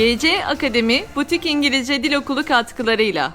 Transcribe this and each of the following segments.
GC Akademi Butik İngilizce Dil Okulu katkılarıyla.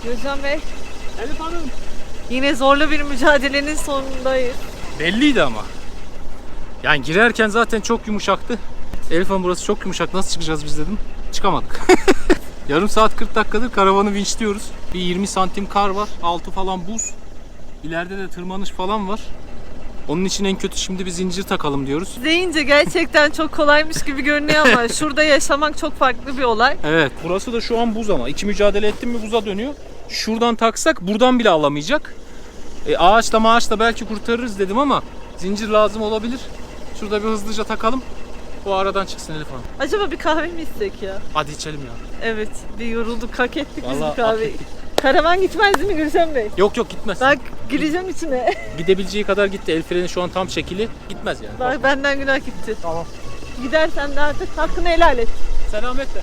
Gürcan Bey, Elif Hanım. yine zorlu bir mücadelenin sonundayız. Belliydi ama. Yani girerken zaten çok yumuşaktı. Elif Hanım burası çok yumuşak. Nasıl çıkacağız biz dedim. Çıkamadık. Yarım saat 40 dakikadır karavanı vinçliyoruz. Bir 20 santim kar var. Altı falan buz. İleride de tırmanış falan var. Onun için en kötü şimdi bir zincir takalım diyoruz. Deyince gerçekten çok kolaymış gibi görünüyor ama şurada yaşamak çok farklı bir olay. Evet. Burası da şu an buz ama. İki mücadele ettim mi buza dönüyor. Şuradan taksak buradan bile alamayacak. Ağaçla maaşla belki kurtarırız dedim ama zincir lazım olabilir. Şurada bir hızlıca takalım. O aradan çıksın Elif Hanım. Acaba bir kahve mi içsek ya? Hadi içelim ya. Evet, bir yorulduk, hak ettik biz Vallahi bir kahveyi. hak ettik. Karavan gitmez değil mi Gürcan Bey? Yok gitmez. Bak gireceğim içine. Gidebileceği kadar gitti. El freni şu an tam çekili. Gitmez yani. Bak benden günah gitti. Tamam. Gidersen de artık hakkını helal et. Selametle.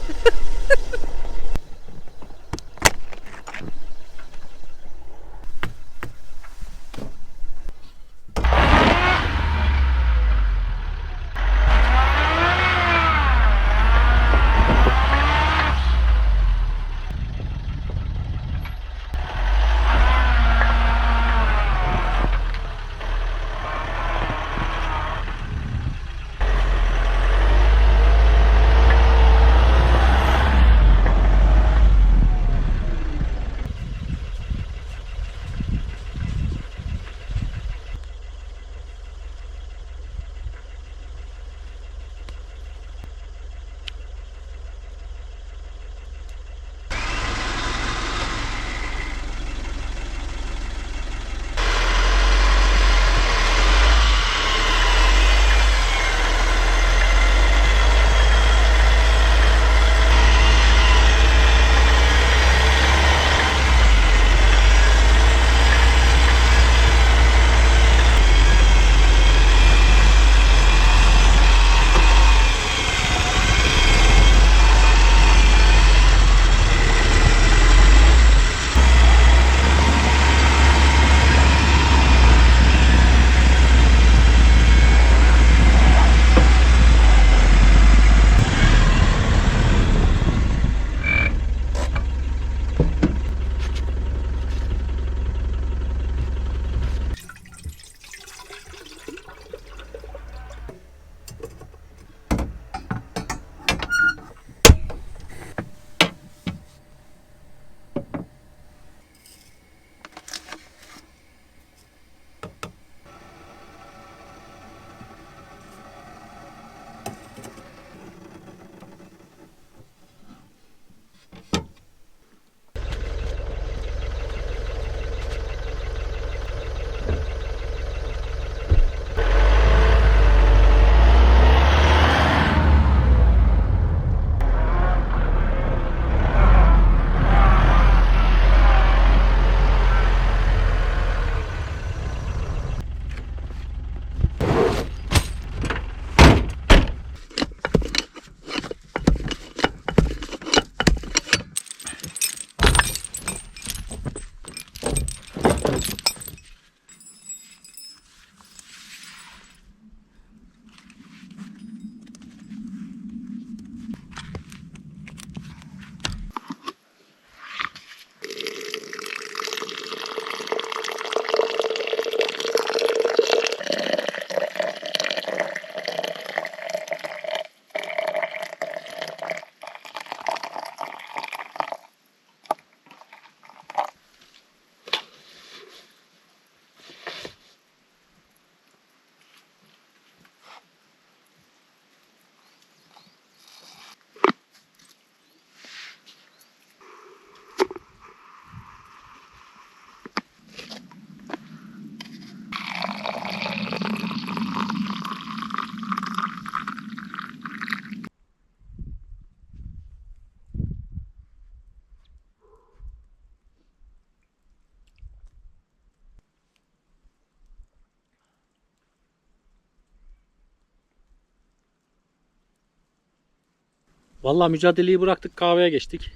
Vallahi mücadeleyi bıraktık, kahveye geçtik.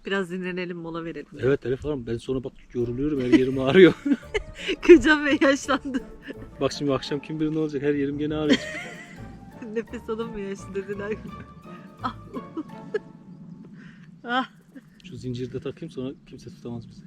Biraz dinlenelim, mola verelim. Evet Elif Hanım, ben sonra bak yoruluyorum, her yerim ağrıyor. Gürcan Bey yaşlandı. Bak şimdi akşam kim bilir ne olacak, her yerim gene ağrıyor. Nefes alınmıyor yaşlı dediler. Ah. Ah. Şu Şu zinciri de takayım, sonra kimse tutamaz bizi.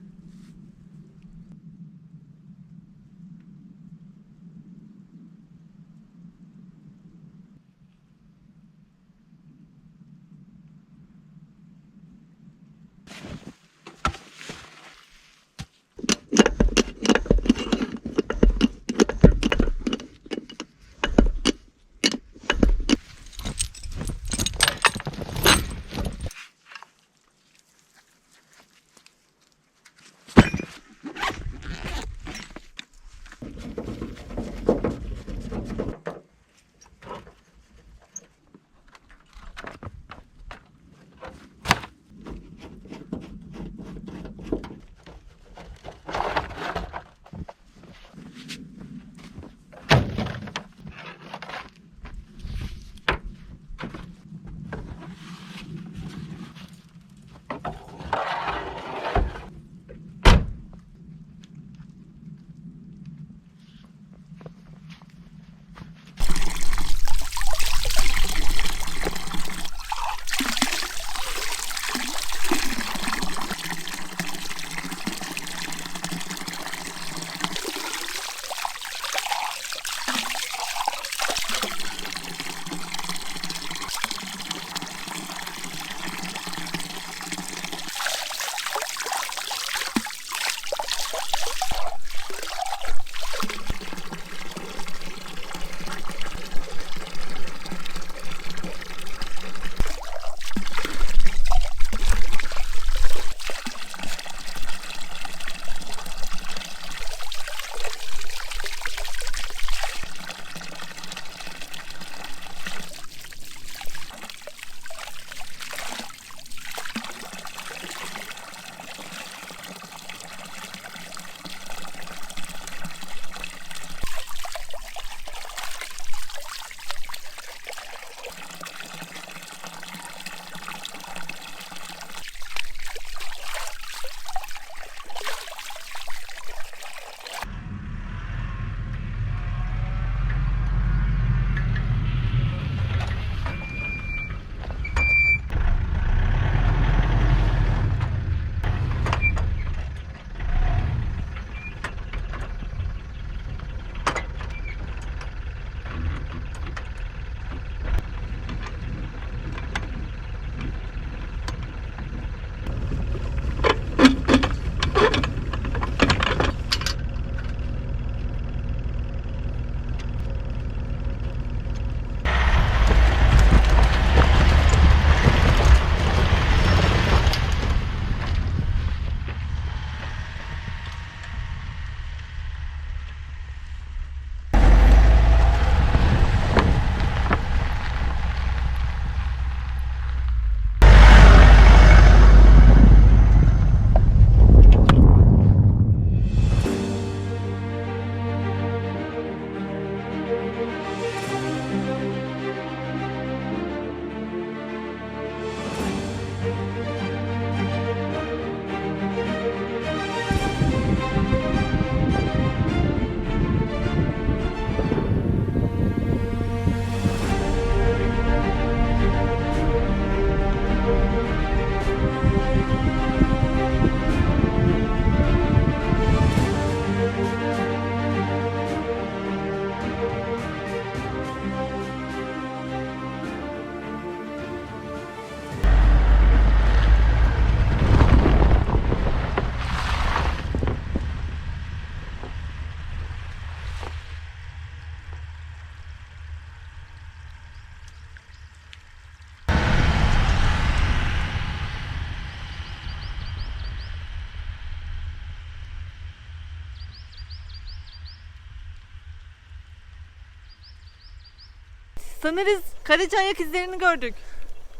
Sanırız Karaca ayak izlerini gördük.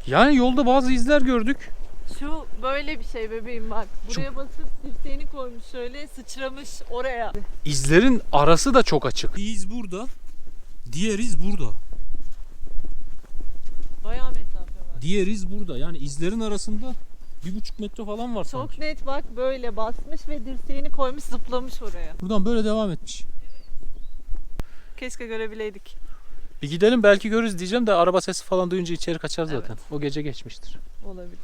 Yani yolda bazı izler gördük. Şu böyle bir şey bebeğim bak. Buraya basıp dirseğini koymuş şöyle sıçramış oraya. İzlerin arası da çok açık. Bir iz burada, diğer iz burada. Bayağı mesafe var. Diğer iz burada. Yani izlerin arasında 1,5 metre falan var sanki. Çok net bak böyle basmış ve dirseğini koymuş zıplamış oraya. Buradan böyle devam etmiş. Keşke görebileydik. Bir gidelim belki görürüz diyeceğim de araba sesi falan duyunca içeri kaçar zaten. Evet. O gece geçmiştir. Olabilir.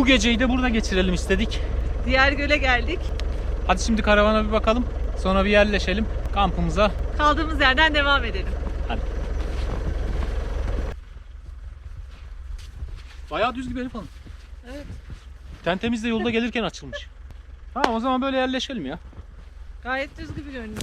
Bu geceyi de burada geçirelim istedik. Diğer göle geldik. Hadi şimdi karavana bir bakalım. Sonra bir yerleşelim kampımıza. Kaldığımız yerden devam edelim. Hadi. Bayağı düz gibi Elif Hanım. Evet. Tentemiz de yolda gelirken açılmış. Tamam, o zaman böyle yerleşelim ya. Gayet düz gibi görünüyor.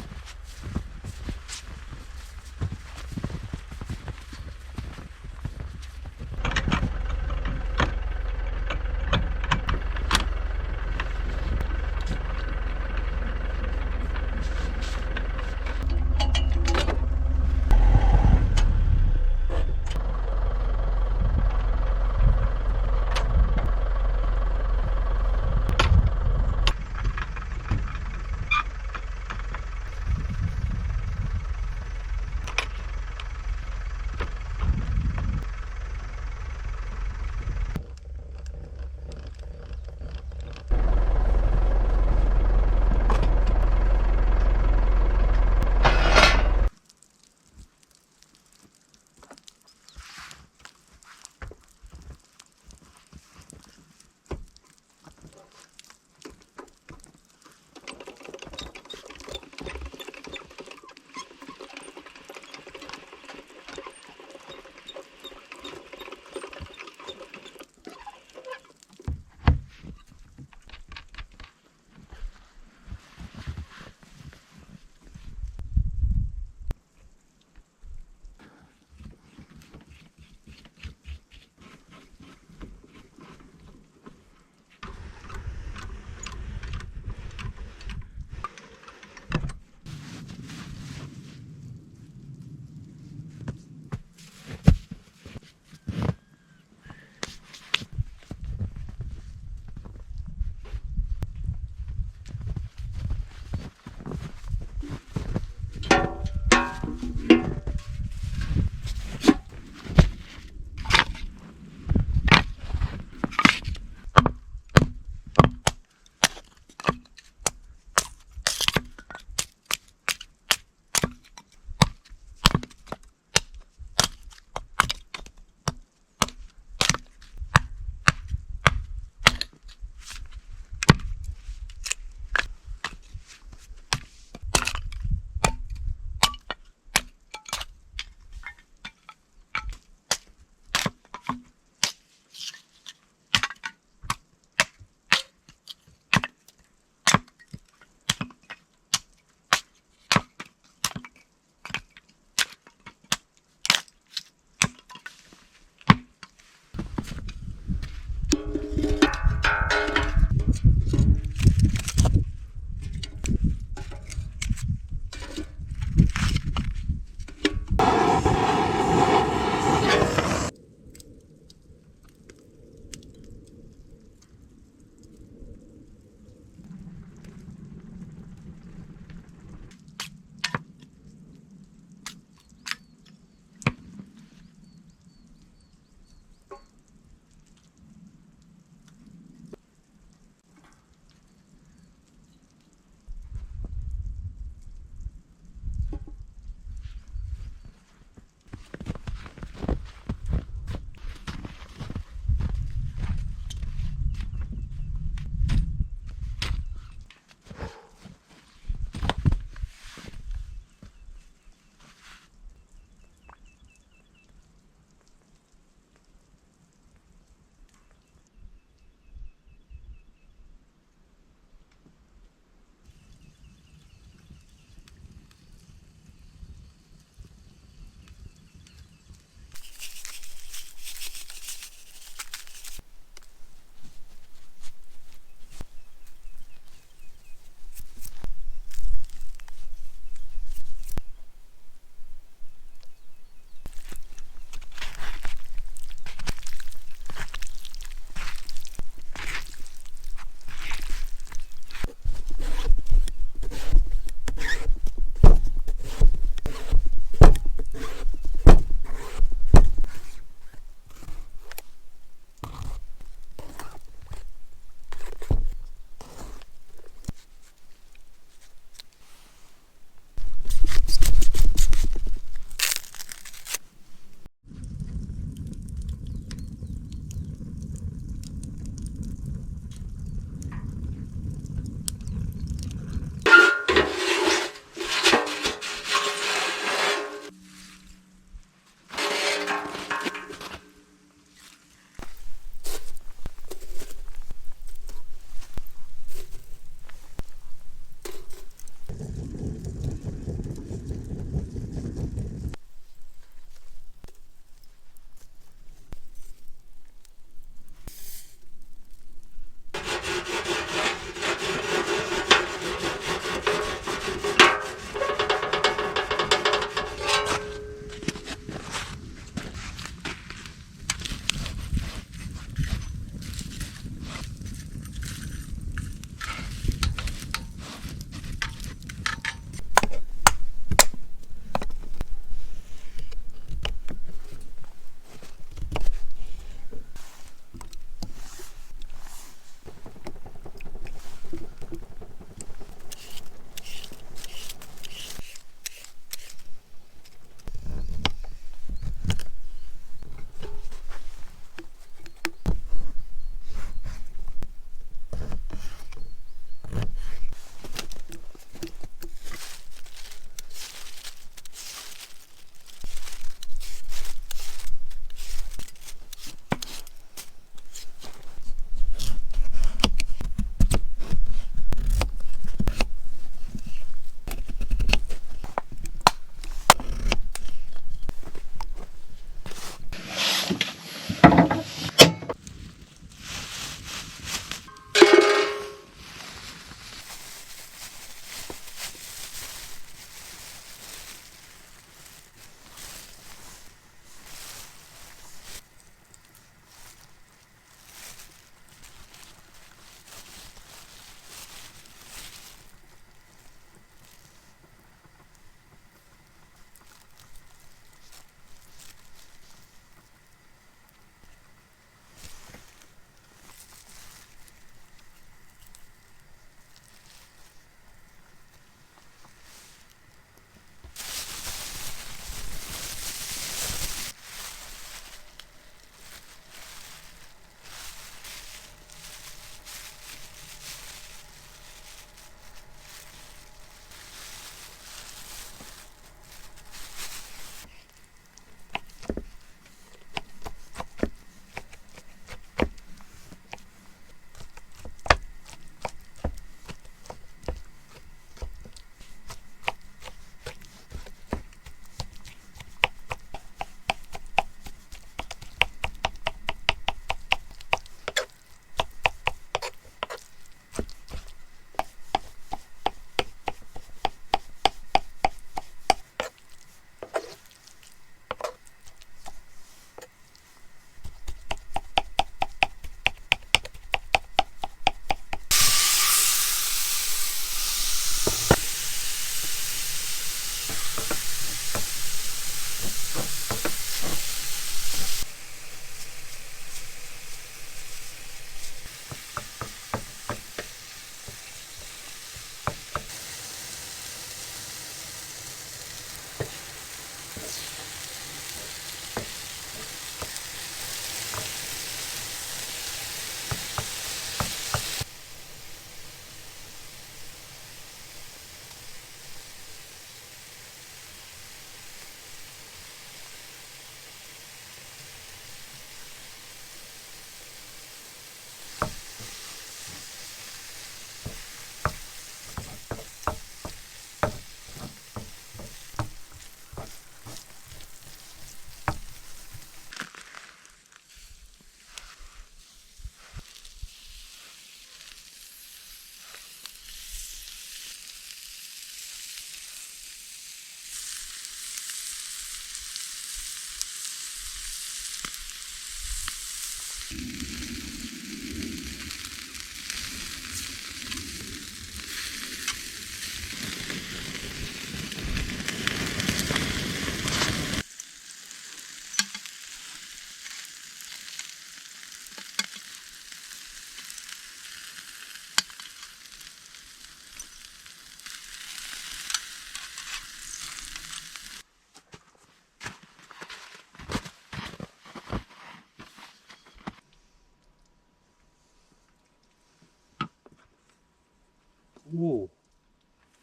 Oo.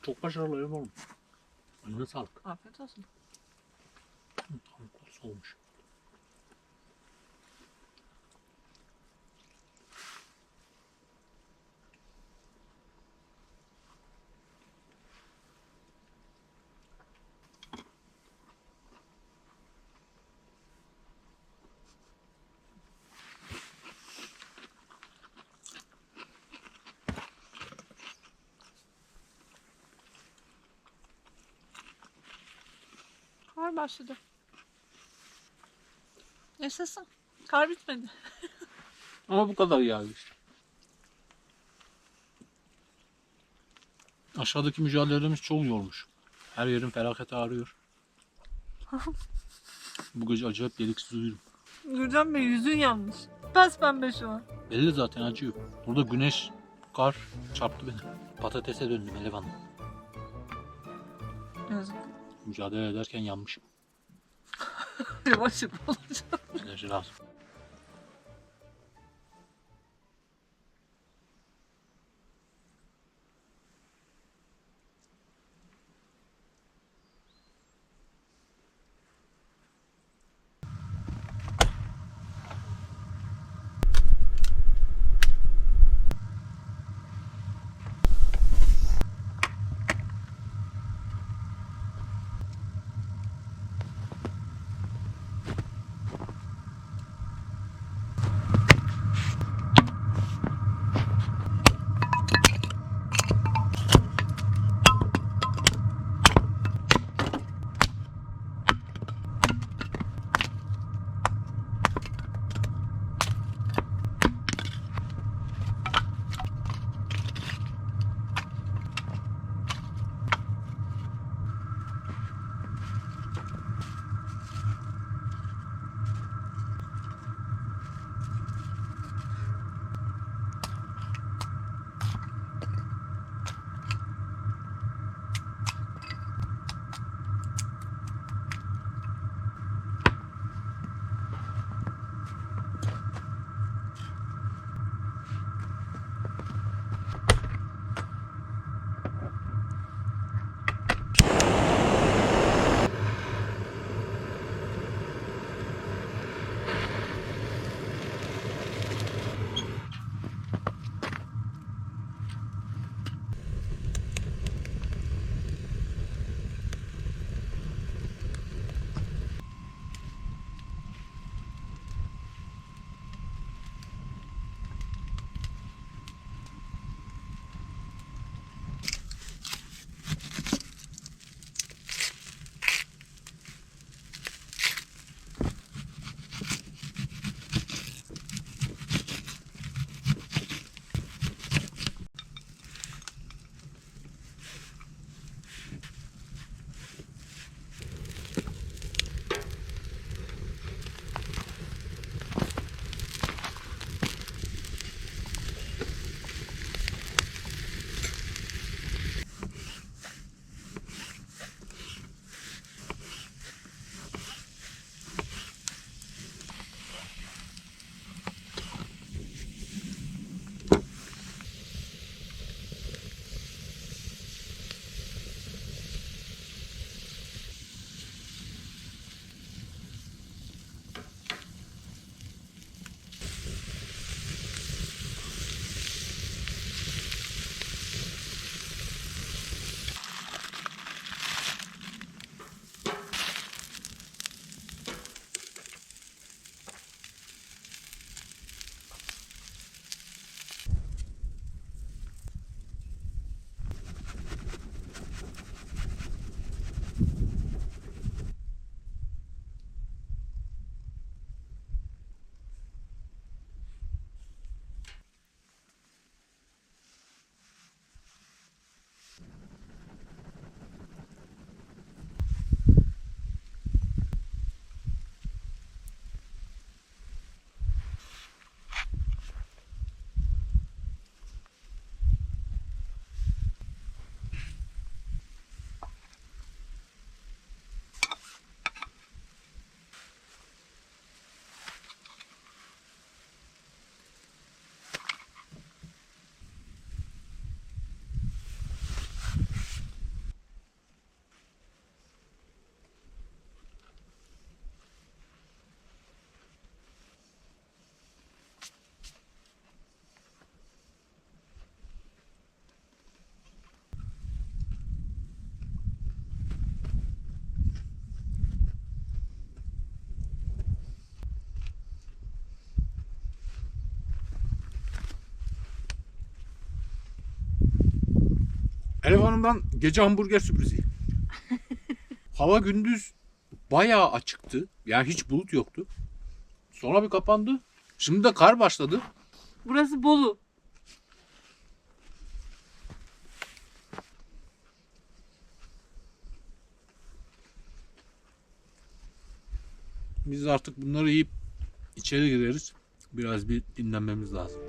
Çok başarılı oğlum. Eline sağlık. Afiyet olsun. Tam kutusu olmuş. Kar başladı. Yaşasın. Kar bitmedi. Ama bu kadar yağıyor işte. Aşağıdaki mücadelelerimiz çok yormuş. Her yerim felaket ağrıyor. Bu gece acayip deliksiz uyurum. Gürcan Bey yüzün yanmış. Pes pembe şu an. Belli zaten acıyor. Burada güneş, kar çarptı beni. Patatese döndüm Elif Hanım. Yazık. Mücadele ederken yanmışım. Yavaş yap olacak. Enerji lazım. Elif Hanım'dan gece hamburger sürprizi. Hava gündüz bayağı açıktı. Yani hiç bulut yoktu. Sonra bir kapandı. Şimdi de kar başladı. Burası Bolu. Biz artık bunları yiyip içeri gireriz. Biraz bir dinlenmemiz lazım.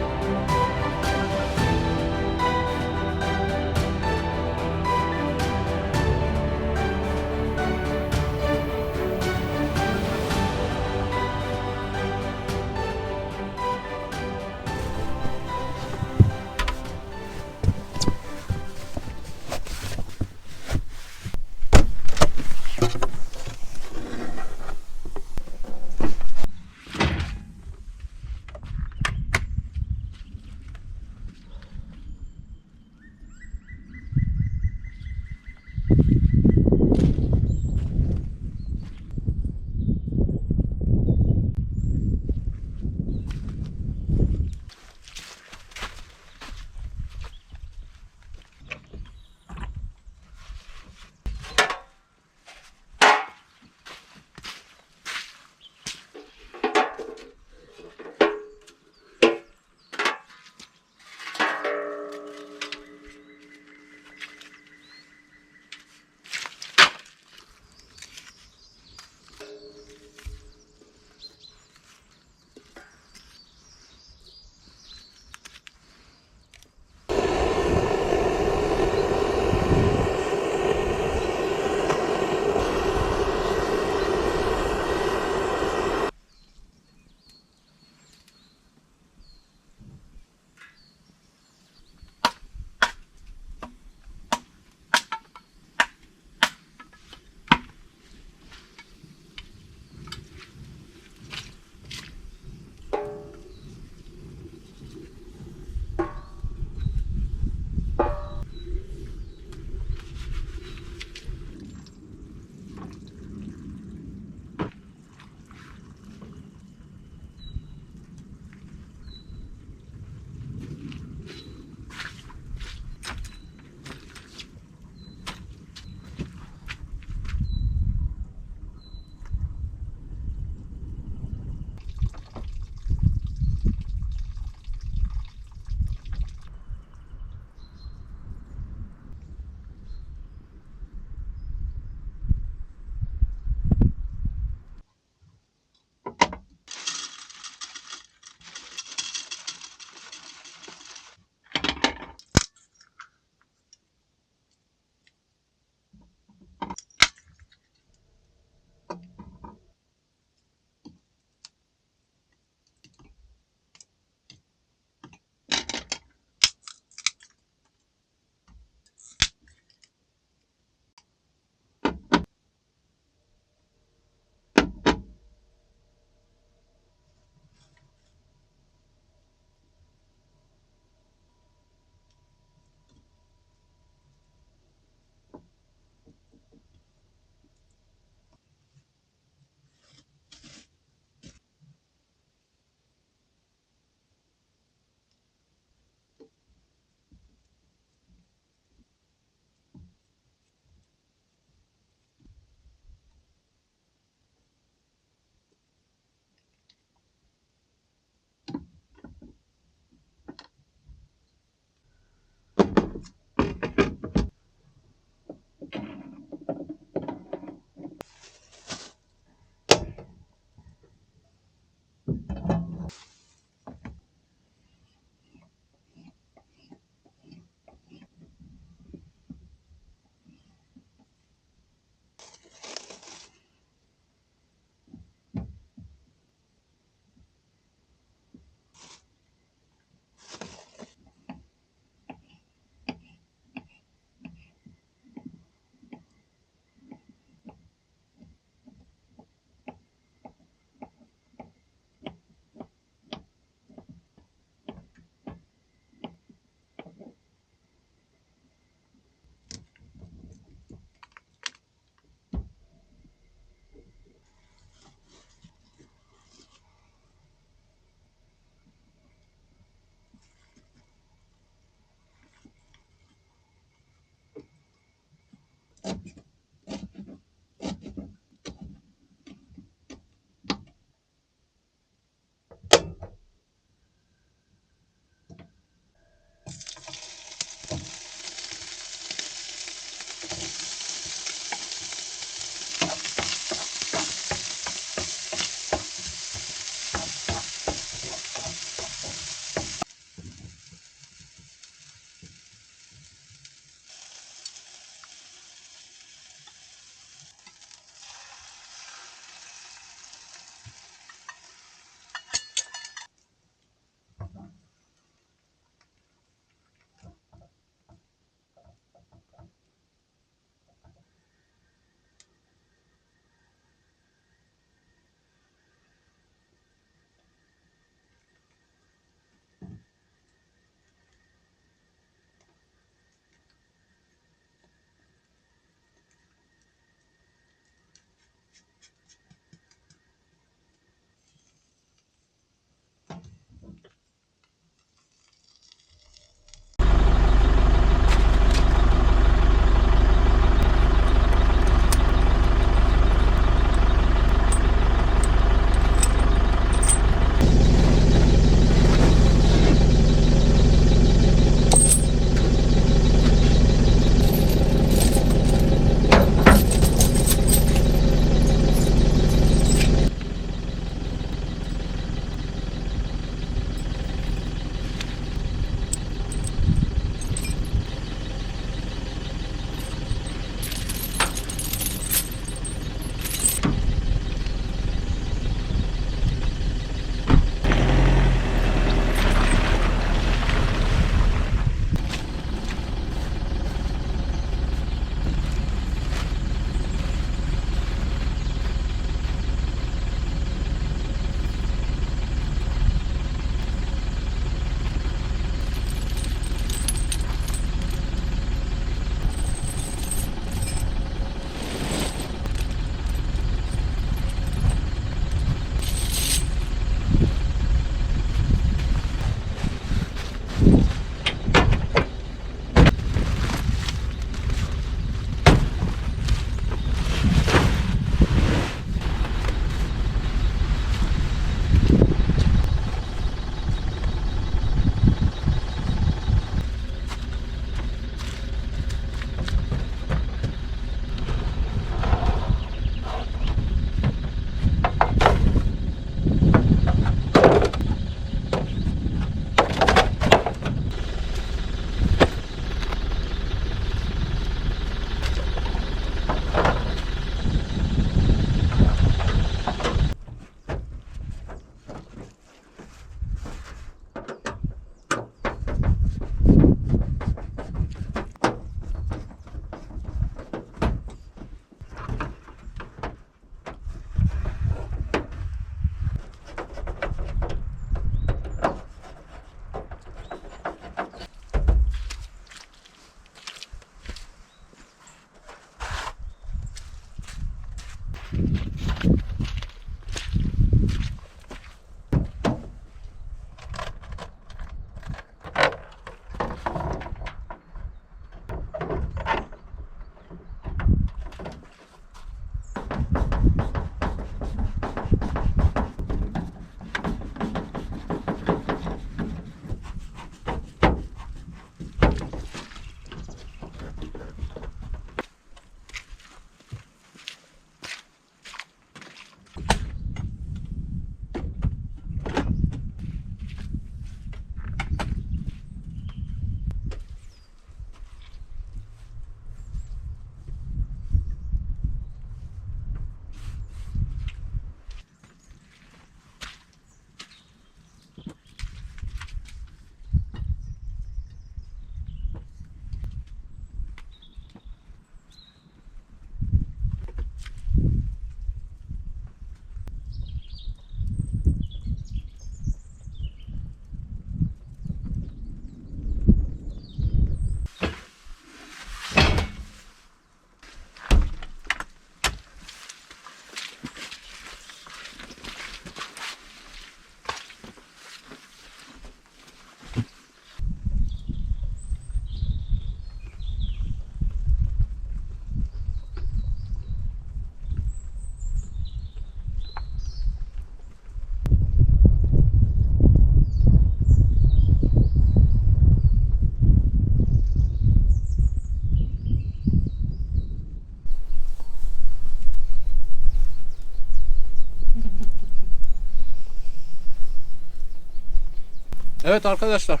Evet arkadaşlar,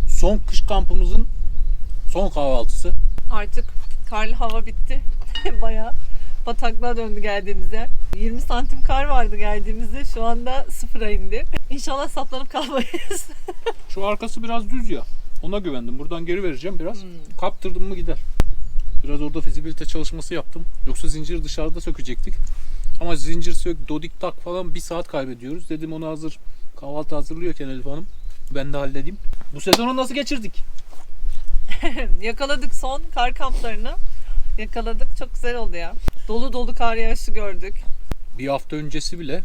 son kış kampımızın son kahvaltısı. Artık karlı hava bitti. Bayağı bataklığa döndü geldiğimiz yer. 20 santim kar vardı geldiğimizde. Şu anda sıfıra indi. İnşallah saplanıp kalmayız. Şu arkası biraz düz ya. Ona güvendim. Buradan geri vereceğim biraz. Kaptırdım mı gider. Biraz orada fizibilite çalışması yaptım. Yoksa zinciri dışarıda sökecektik. Ama zincir sök, dodik tak falan 1 saat kaybediyoruz. Dedim onu hazır kahvaltı hazırlıyorken Elif Hanım ben de halledeyim. Bu sezonu nasıl geçirdik? Yakaladık son kar kamplarını. Yakaladık. Çok güzel oldu ya. Dolu dolu kar yağışı gördük. Bir hafta öncesi bile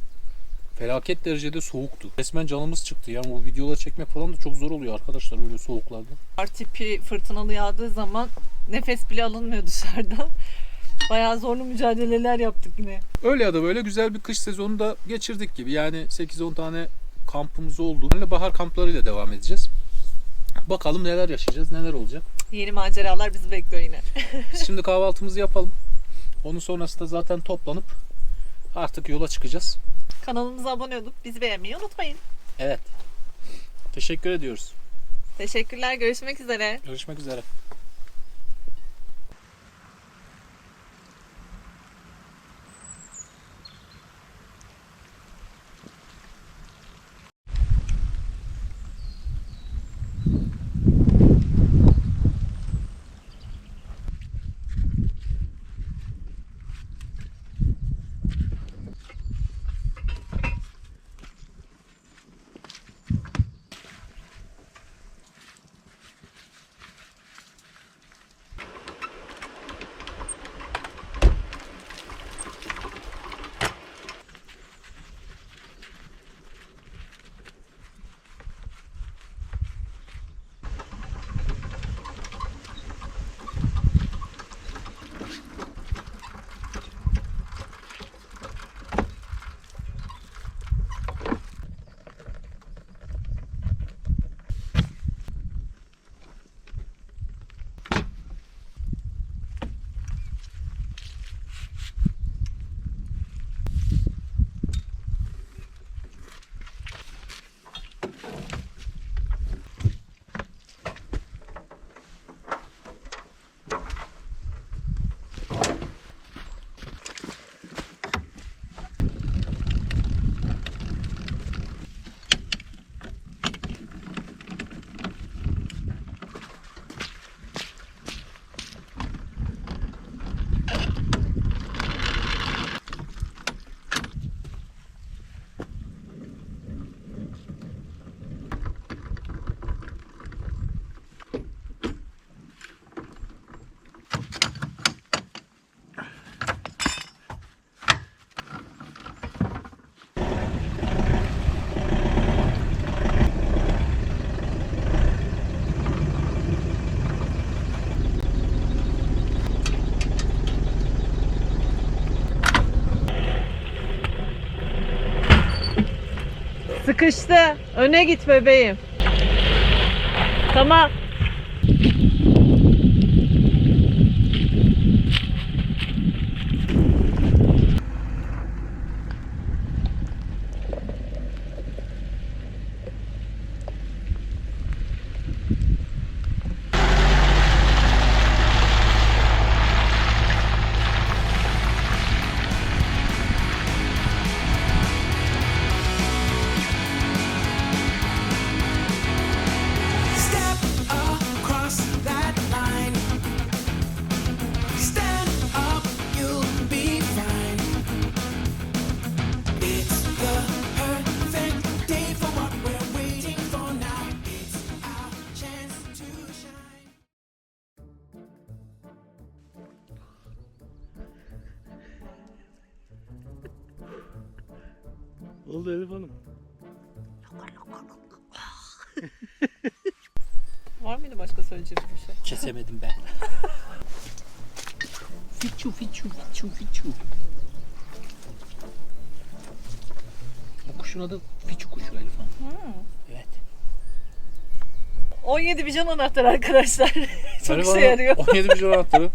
felaket derecede soğuktu. Resmen canımız çıktı. Yani bu videoları çekmek falan da çok zor oluyor arkadaşlar öyle soğuklarda. Kar tipi fırtınalı yağdığı zaman nefes bile alınmıyor dışarıda. Bayağı zorlu mücadeleler yaptık yine. Öyle ya da böyle güzel bir kış sezonu da geçirdik gibi. Yani 8-10 tane kampımız oldu. Böyle bahar kamplarıyla devam edeceğiz. Bakalım neler yaşayacağız, neler olacak. Yeni maceralar bizi bekliyor yine. Biz şimdi kahvaltımızı yapalım. Onun sonrasında zaten toplanıp artık yola çıkacağız. Kanalımıza abone olup bizi beğenmeyi unutmayın. Evet. Teşekkür ediyoruz. Teşekkürler. Görüşmek üzere. Görüşmek üzere. Sıkıştı. Öne git bebeğim. Tamam. Step across that line. Stand up, you'll be fine. It's the perfect day for what we're waiting for now. It's our chance to shine. Ne oldu Elif Hanım? Var mıydı başka söyleyeceğim bir şey? Kesemedim ben. Fiçu fiçu fiçu fiçu. Bu kuşun adı fiçu kuşu Elif Hanım. Evet. 17 bijon anahtar arkadaşlar. Çok Elif işe Hanım, yarıyor. 17 bijon anahtarı.